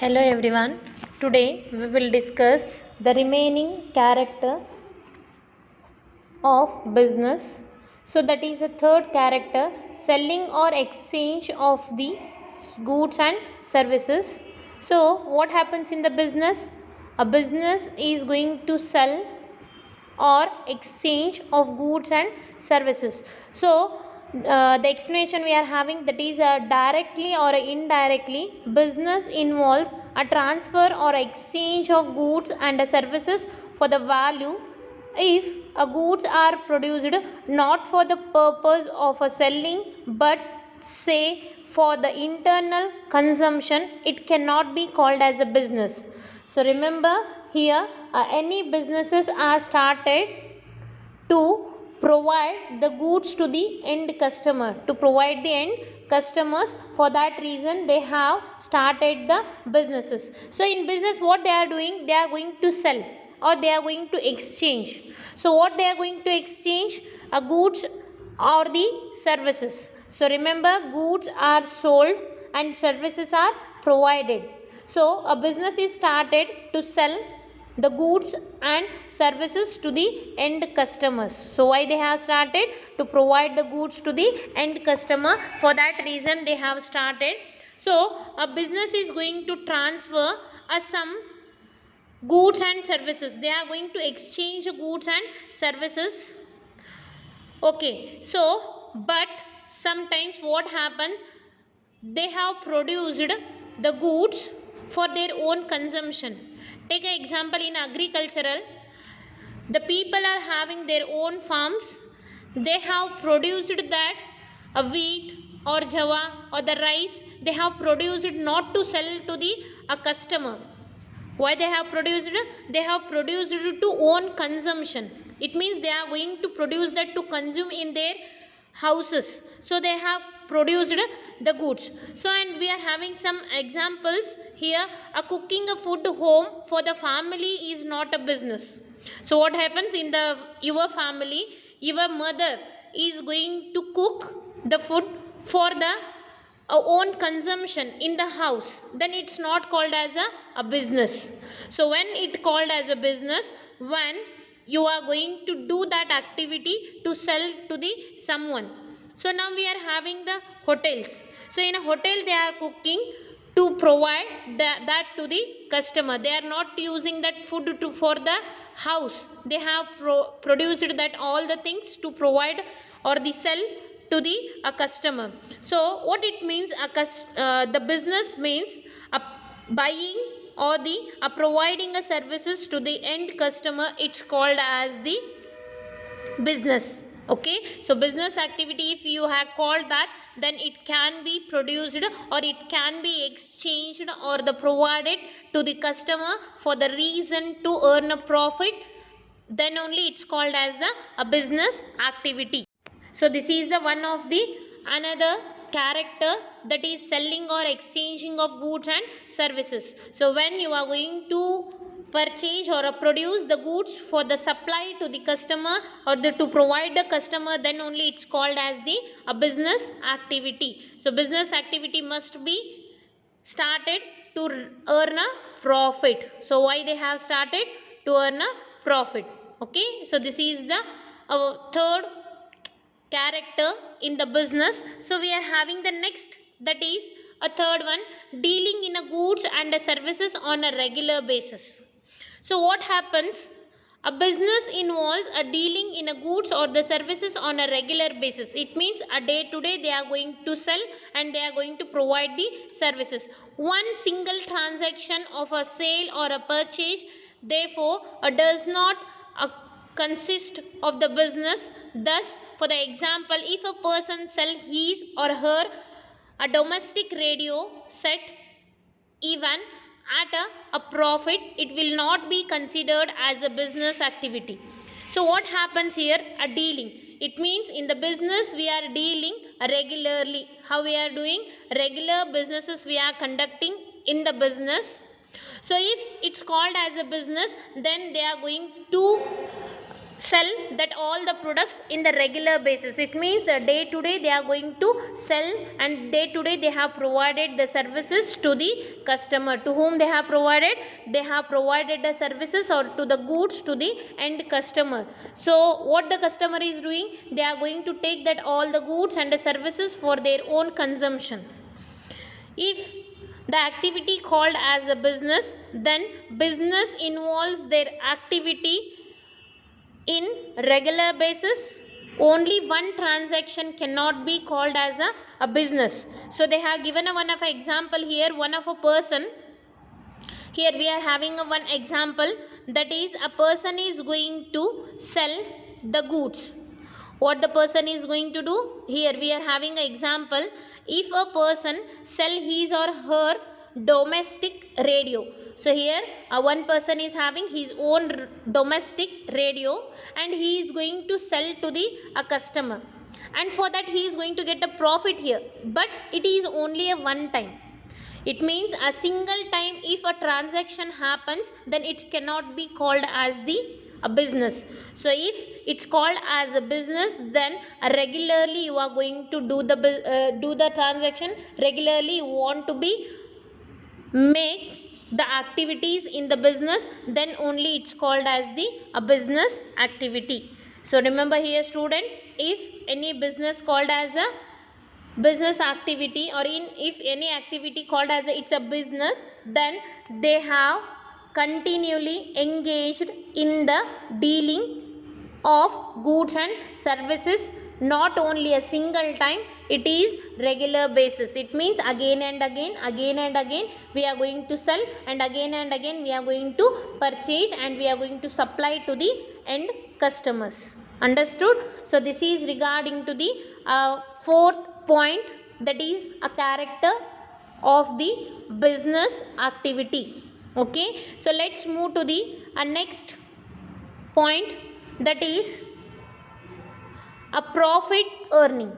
Hello everyone. Today we will discuss the remaining character of business. So that is the third character, selling or exchange of the goods and services. So what happens in the business? A business is going to sell or exchange of goods and services. So the explanation we are having, that is directly or indirectly business involves a transfer or exchange of goods and services for the value. If goods are produced not for the purpose of selling but say for the internal consumption, it cannot be called as a business. So remember here, any businesses are started to provide the goods to the end customer, to provide the end customers. For that reason they have started the businesses. So in business what they are doing, they are going to sell or they are going to exchange. So what they are going to exchange? Goods or the services. So remember, goods are sold and services are provided. So a business is started to sell the goods and services to the end customers. So why they have started? To provide the goods to the end customer. For that reason they have started. So a business is going to transfer some goods and services. They are going to exchange goods and services. Okay, so but sometimes what happen, they have produced the goods for their own consumption. Take an example, in agricultural, the people are having their own farms. They have produced that wheat or java or the rice. They have produced not to sell to the customer. Why they have produced? They have produced to own consumption. It means they are going to produce that to consume in their houses. So they have produced the goods. So and we are having some examples here. A cooking a food home for the family is not a business. So what happens in the your family, your mother is going to cook the food for the own consumption in the house, then it's not called as a business. So when it called as a business, when you are going to do that activity to sell to the someone. So now we are having the hotels. So in a hotel they are cooking to provide that to the customer. They are not using that food to for the house. They have produced that all the things to provide or the sell to the customer. So what it means, the business means buying or the providing a services to the end customer. It's called as the business. Okay, so business activity, if you have called that, then it can be produced or it can be exchanged or the provided to the customer for the reason to earn a profit, then only it's called as a business activity. So this is the one of the another character, that is selling or exchanging of goods and services. So when you are going to purchase or produce the goods for the supply to the customer or to provide the customer, then only it's called as the a business activity. So business activity must be started to earn a profit. So why they have started? To earn a profit. Okay, so this is the third character in the business. So we are having the next, that is a third one, dealing in a goods and a services on a regular basis. So what happens? A business involves a dealing in a goods or the services on a regular basis. It means a day to day they are going to sell and they are going to provide the services. One single transaction of a sale or a purchase therefore does not consist of the business. Thus, for the example, if a person sell his or her a domestic radio set even at a profit, it will not be considered as a business activity. So what happens here? A dealing. It means in the business we are dealing regularly. How we are doing? Regular businesses we are conducting in the business. So if it's called as a business, then they are going to sell that all the products in the regular basis. It means day to day they are going to sell, and day to day they have provided the services to the customer. To whom they have provided? They have provided the services or to the goods to the end customer. So what the customer is doing? They are going to take that all the goods and the services for their own consumption. If the activity called as a business, then business involves their activity in regular basis. Only one transaction cannot be called as a business. So they have given a one of a example here, one of a person. Here we are having a one example, that is a person is going to sell the goods. What the person is going to do? Here we are having an example. If a person sell his or her domestic radio. So here one person is having his own domestic radio, and he is going to sell to the a customer, and for that he is going to get a profit here, but it is only a one time. It means a single time. If a transaction happens, then it cannot be called as the a business. So if it's called as a business, then regularly you are going to do the transaction. Regularly you want to be make the activities in the business, then only it's called as the a business activity. So remember here student, if any business called as a business activity, or if any activity called as it's a business, then they have continually engaged in the dealing of goods and services, not only a single time, it is regular basis. It means again and again we are going to sell, and again we are going to purchase, and we are going to supply to the end customers. Understood? So this is regarding to the fourth point, that is a character of the business activity. Okay, so let's move to the next point, that is a profit earning.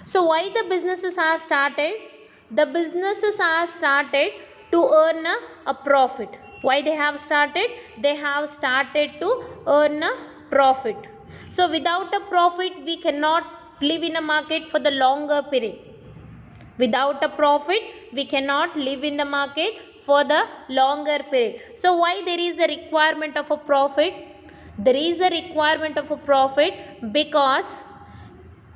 So why the businesses are started? The businesses are started to earn a profit. Why they have started? They have started to earn a profit. So without a profit we cannot live in a market for the longer period. Without a profit we cannot live in the market for the longer period. So why there is a requirement of a profit? There is a requirement of a profit because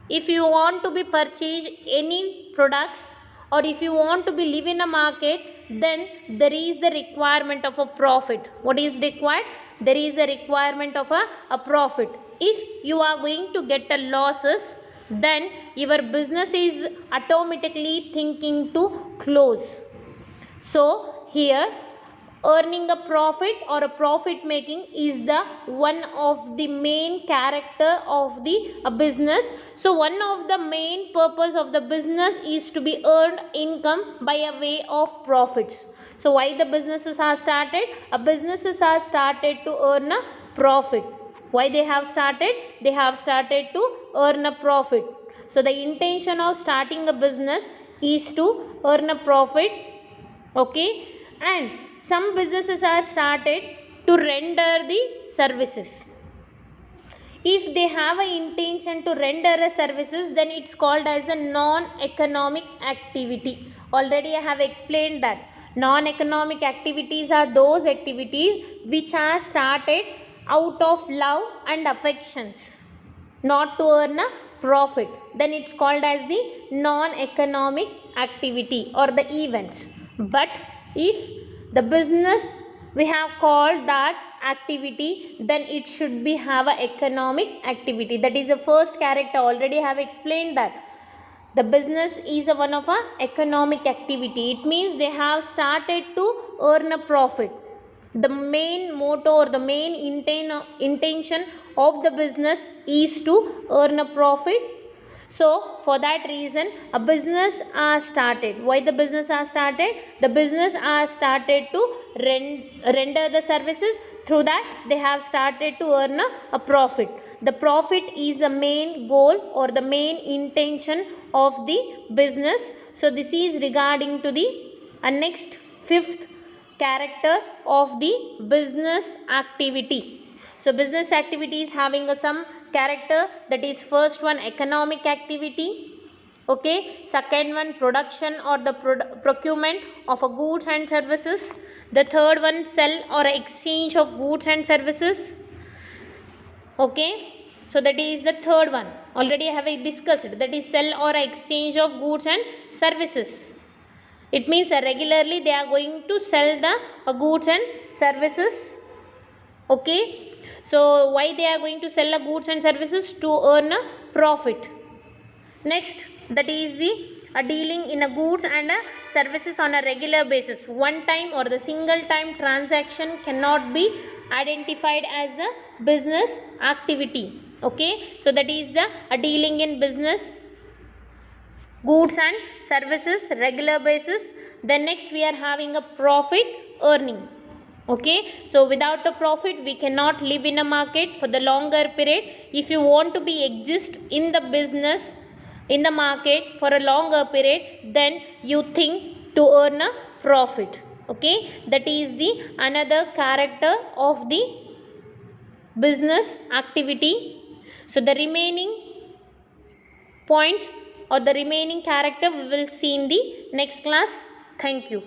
if you want to be purchase any products, or if you want to be live in a market, then there is the requirement of a profit. What is required? There is a requirement of a profit. If you are going to get a losses, then your business is automatically thinking to close. So here earning a profit or a profit making is the one of the main character of the business. So one of the main purpose of the business is to be earned income by a way of profits. So why the businesses are started? Businesses are started to earn a profit. Why they have started? They have started to earn a profit. So the intention of starting a business is to earn a profit. Okay, and some businesses are started to render the services. If they have an intention to render a services, then it's called as a non-economic activity. Already I have explained that non-economic activities are those activities which are started out of love and affections, not to earn a profit. Then it's called as the non-economic activity or the events. But if the business we have called that activity, then it should be have a economic activity. That is the first character. Already I have explained that the business is a one of a economic activity. It means they have started to earn a profit. The main motto or the main intention of the business is to earn a profit. So for that reason a business are started. Why the business are started? The business are started to render the services. Through that they have started to earn a profit. The profit is the main goal or the main intention of the business. So this is regarding to the next fifth character of the business activity. So business activity is having some character, that is first one economic activity, okay, second one production or the procurement of a goods and services, the third one sell or exchange of goods and services, okay. So that is the third one, already I have discussed, that is sell or exchange of goods and services. It means regularly they are going to sell the goods and services, okay. So why they are going to sell the goods and services? To earn a profit. Next, that is the dealing in a goods and services on a regular basis. One time or the single time transaction cannot be identified as a business activity, okay. So that is the dealing in business goods and services regular basis. Then next we are having a profit earning, okay. So without a profit we cannot live in a market for the longer period. If you want to be exist in the business, in the market for a longer period, then you think to earn a profit, okay. That is the another character of the business activity. So the remaining points or the remaining character we will see in the next class. Thank you.